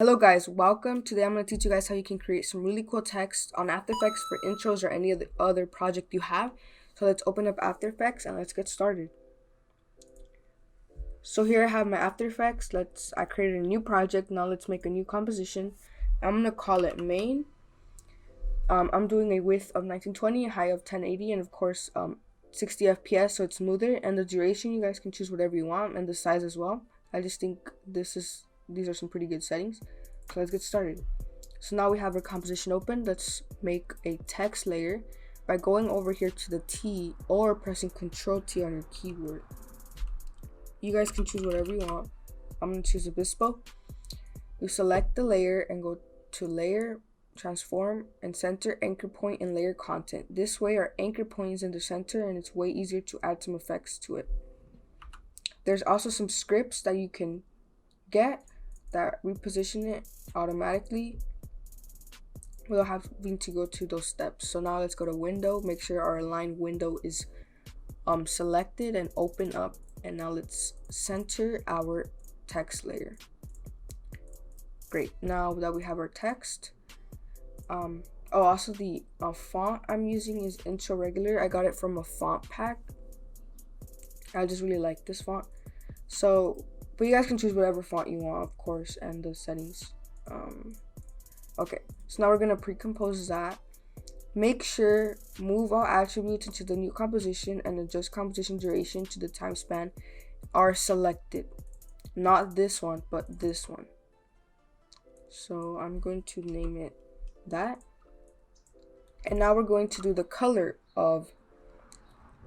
Hello guys, welcome. Today I'm going to teach you guys how you can create some really cool text on After Effects for intros or any other project you have. So let's open up After Effects and let's get started. So here I have my After Effects. I created a new project. Now let's make a new composition. I'm going to call it main. I'm doing a width of 1920, a height of 1080, and of course 60 FPS, so it's smoother. And the duration, you guys can choose whatever you want, and the size as well. I just think these are some pretty good settings. So let's get started. So now we have our composition open. Let's make a text layer by going over here to the T or pressing Control T on your keyboard. You guys can choose whatever you want. I'm going to choose Obispo. You select the layer and go to Layer, Transform, and Center Anchor Point and Layer Content. This way our anchor point is in the center and it's way easier to add some effects to it. There's also some scripts that you can get that reposition it automatically without having to go to those steps. So now let's go to Window, make sure our align window is selected and open up, and now let's center our text layer. Great, now that we have our text, also the font I'm using is Intro Regular. I got it from a font pack. I just really like this font. But you guys can choose whatever font you want, of course, and the settings. Okay, so now we're gonna pre-compose that. Make sure move all attributes into the new composition and adjust composition duration to the time span are selected. Not this one, but this one. So I'm going to name it that. And now we're going to do the color of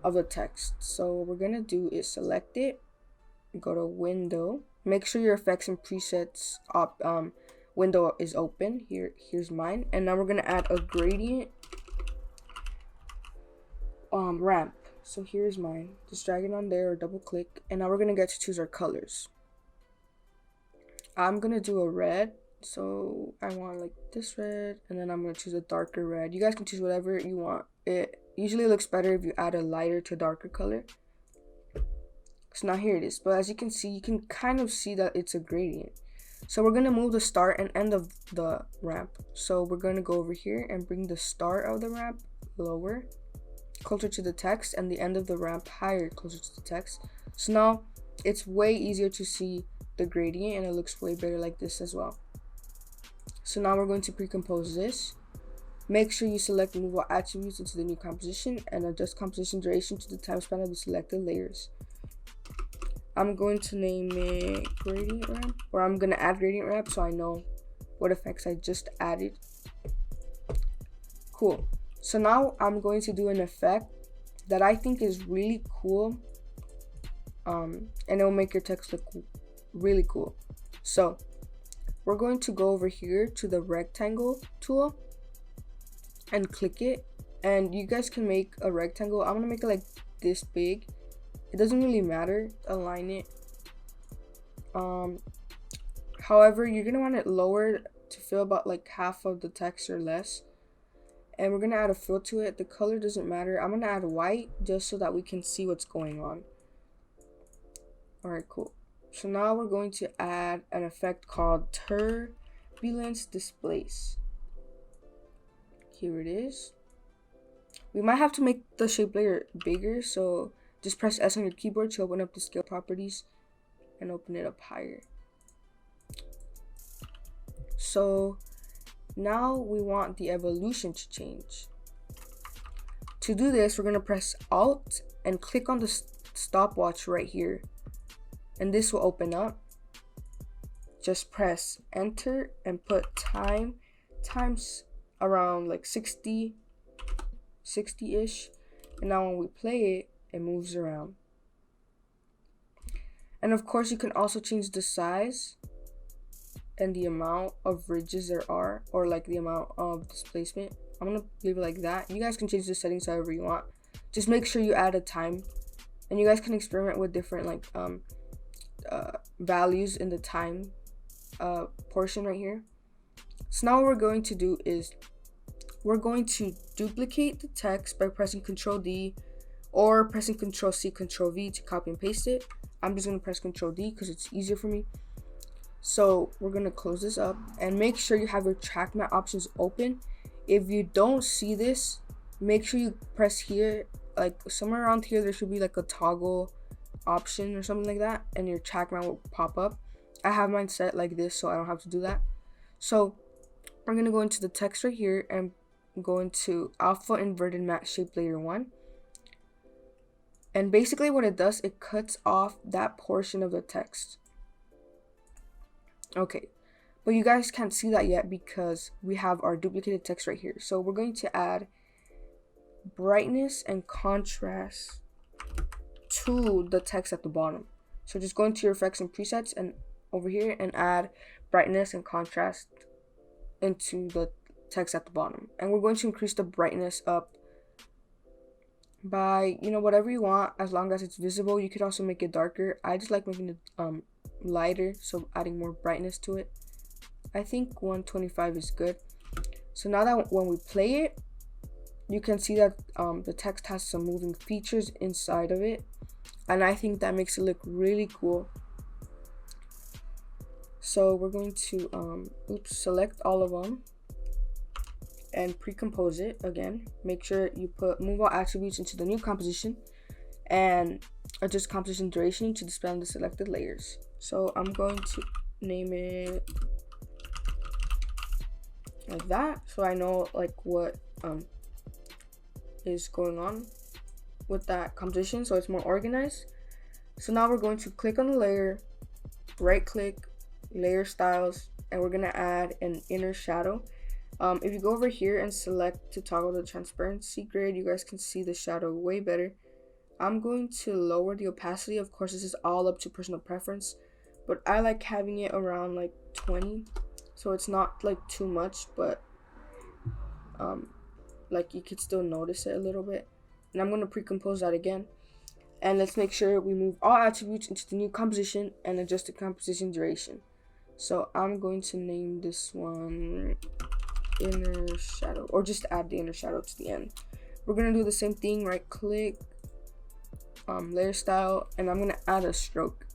the text. So what we're gonna do is select it, go to Window, make sure your effects and presets window is open. Here's mine, and now we're gonna add a gradient ramp. So here's mine. Just drag it on there or double click, and now we're gonna get to choose our colors. I'm gonna do a red, so I want like this red, and then I'm gonna choose a darker red. You guys can choose whatever you want. It usually looks better if you add a lighter to darker color. So now here it is, but as you can see, you can kind of see that it's a gradient. So we're gonna move the start and end of the ramp. So we're gonna go over here and bring the start of the ramp lower, closer to the text, and the end of the ramp higher, closer to the text. So now it's way easier to see the gradient, and it looks way better like this as well. So now we're going to pre-compose this. Make sure you select move all attributes into the new composition and adjust composition duration to the time span of the selected layers. I'm going to name it gradient ramp, or I'm going to add gradient ramp so I know what effects I just added. Cool. So now I'm going to do an effect that I think is really cool, and it will make your text look really cool. So we're going to go over here to the rectangle tool and click it, and you guys can make a rectangle. I'm going to make it like this big. It doesn't really matter, align it. However, you're gonna want it lower to fill about like half of the text or less. And we're gonna add a fill to it. The color doesn't matter. I'm gonna add white just so that we can see what's going on. Alright, cool. So now we're going to add an effect called Turbulence Displace. Here it is. We might have to make the shape layer bigger, so just press S on your keyboard to open up the scale properties and open it up higher. So now we want the evolution to change. To do this, we're going to press Alt and click on the stopwatch right here. And this will open up. Just press Enter and put time times around like 60-ish. And now when we play it, it moves around. And of course, you can also change the size and the amount of ridges there are, or like the amount of displacement. I'm gonna leave it like that. You guys can change the settings however you want. Just make sure you add a time, and you guys can experiment with different like values in the time portion right here. So now what we're going to do is we're going to duplicate the text by pressing Control D or pressing Control C, Control V to copy and paste it. I'm just going to press Control D because it's easier for me. So we're gonna close this up and make sure you have your track matte options open. If you don't see this, make sure you press here, like somewhere around here there should be like a toggle option or something like that, and your track matte will pop up. I have mine set like this so I don't have to do that. So we're gonna go into the text right here and go into alpha inverted matte shape layer 1. And basically what it does, it cuts off that portion of the text. Okay, but you guys can't see that yet because we have our duplicated text right here. So we're going to add brightness and contrast to the text at the bottom. So just go into your effects and presets and over here and add brightness and contrast into the text at the bottom. And we're going to increase the brightness up by, you know, whatever you want, as long as it's visible. You could also make it darker. I just like making it lighter, so adding more brightness to it. I think 125 is good. So now that when we play it, you can see that the text has some moving features inside of it, and I think that makes it look really cool. So we're going to select all of them and pre-compose it again. Make sure you move all attributes into the new composition and adjust composition duration to display on the selected layers. So I'm going to name it like that, so I know like what is going on with that composition, so it's more organized. So now we're going to click on the layer, right click, layer styles, and we're gonna add an inner shadow. If you go over here and select to toggle the transparency grid, you guys can see the shadow way better. I'm going to lower the opacity. Of course, this is all up to personal preference, but I like having it around like 20, so it's not like too much, but like you could still notice it a little bit. And I'm going to pre-compose that again, and let's make sure we move all attributes into the new composition and adjust the composition duration. So I'm going to name this one inner shadow, or just add the inner shadow to the end. We're going to do the same thing, right click, layer style, and I'm going to add a stroke.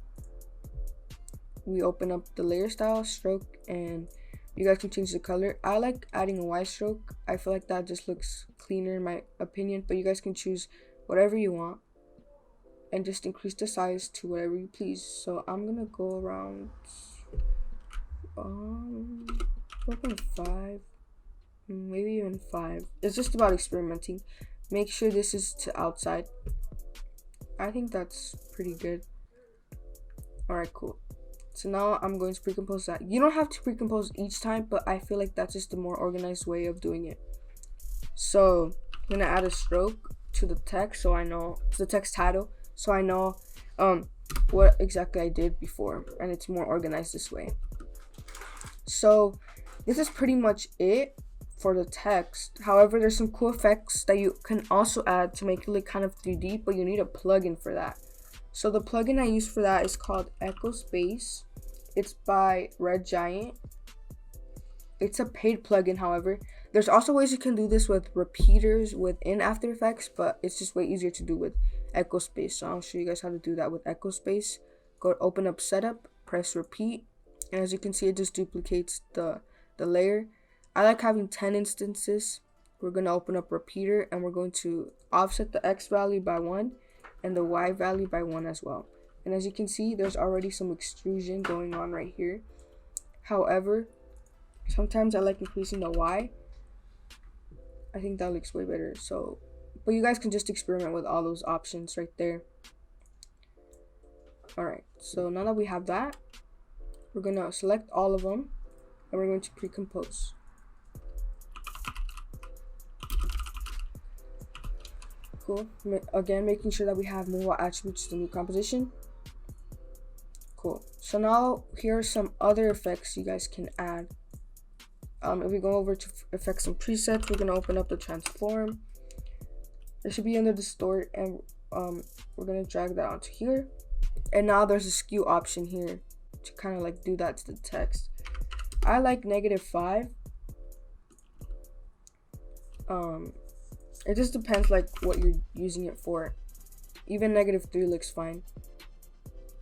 We open up the layer style, stroke, and you guys can change the color. I like adding a white stroke. I feel like that just looks cleaner in my opinion, but you guys can choose whatever you want and just increase the size to whatever you please. So I'm gonna go around 4.5, maybe even 5. It's just about experimenting. Make sure this is to outside. I think that's pretty good. Alright, cool. So now I'm going to pre-compose that. You don't have to pre-compose each time, but I feel like that's just a more organized way of doing it. So I'm gonna add a stroke to the text, so I know, to the text title, so I know what exactly I did before, and it's more organized this way. So this is pretty much it for the text. However, there's some cool effects that you can also add to make it look kind of 3D, but you need a plugin for that. So the plugin I use for that is called Echo Space. It's by Red Giant. It's a paid plugin, however. There's also ways you can do this with repeaters within After Effects, but it's just way easier to do with Echo Space. So I'll show you guys how to do that with Echo Space. Go open up Setup, press Repeat, and as you can see, it just duplicates the layer. I like having 10 instances. We're going to open up Repeater, and we're going to offset the X value by 1 and the Y value by 1 as well. And as you can see, there's already some extrusion going on right here. However, sometimes I like increasing the Y. I think that looks way better. So, but you guys can just experiment with all those options right there. Alright, so now that we have that, we're going to select all of them and we're going to pre-compose. Cool. Again, making sure that we have move all attributes to the new composition. Cool. So now here are some other effects you guys can add. If we go over to effects and presets, we're going to open up the transform. It should be under distort, and we're going to drag that onto here. And now there's a skew option here to kind of like do that to the text. I like -5. It just depends like what you're using it for. Even -3 looks fine.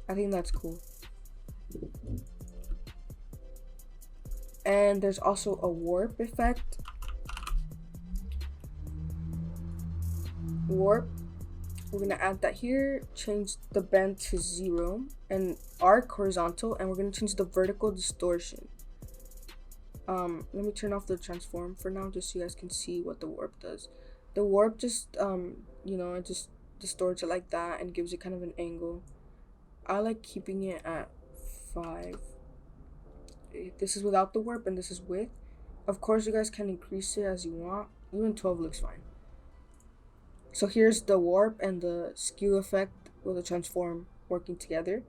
I think that's cool. And there's also a warp effect. Warp, we're gonna add that here, change the bend to 0 and arc horizontal, and we're gonna change the vertical distortion. Let me turn off the transform for now just so you guys can see what the warp does. The warp just you know, it just distorts it like that and gives it kind of an angle. I like keeping it at 5. This is without the warp and this is with. Of course you guys can increase it as you want. Even 12 looks fine. So here's the warp and the skew effect with the transform working together.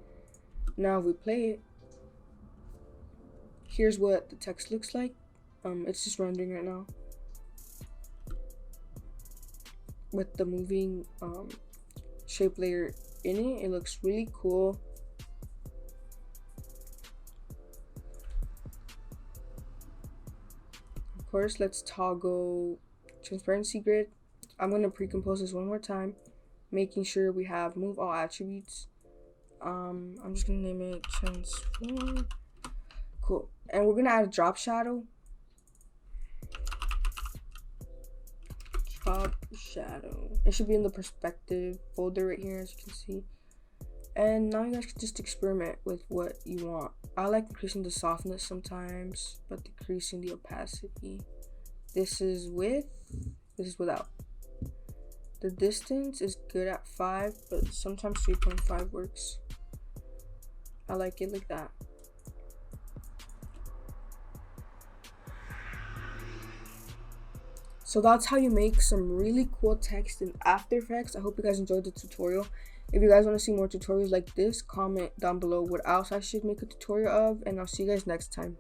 Now if we play it, here's what the text looks like. It's just rendering right now with the moving shape layer in it. It looks really cool. Of course, let's toggle transparency grid. I'm going to pre-compose this one more time, making sure we have move all attributes. I'm just going to name it transform. Cool. And we're going to add a drop shadow. Drop shadow. It should be in the perspective folder right here, as you can see. And now you guys can just experiment with what you want. I like increasing the softness sometimes, but decreasing the opacity. This is with, this is without. The distance is good at 5, but sometimes 3.5 works. I like it like that. So that's how you make some really cool text in After Effects. I hope you guys enjoyed the tutorial. If you guys want to see more tutorials like this, comment down below what else I should make a tutorial of, and I'll see you guys next time.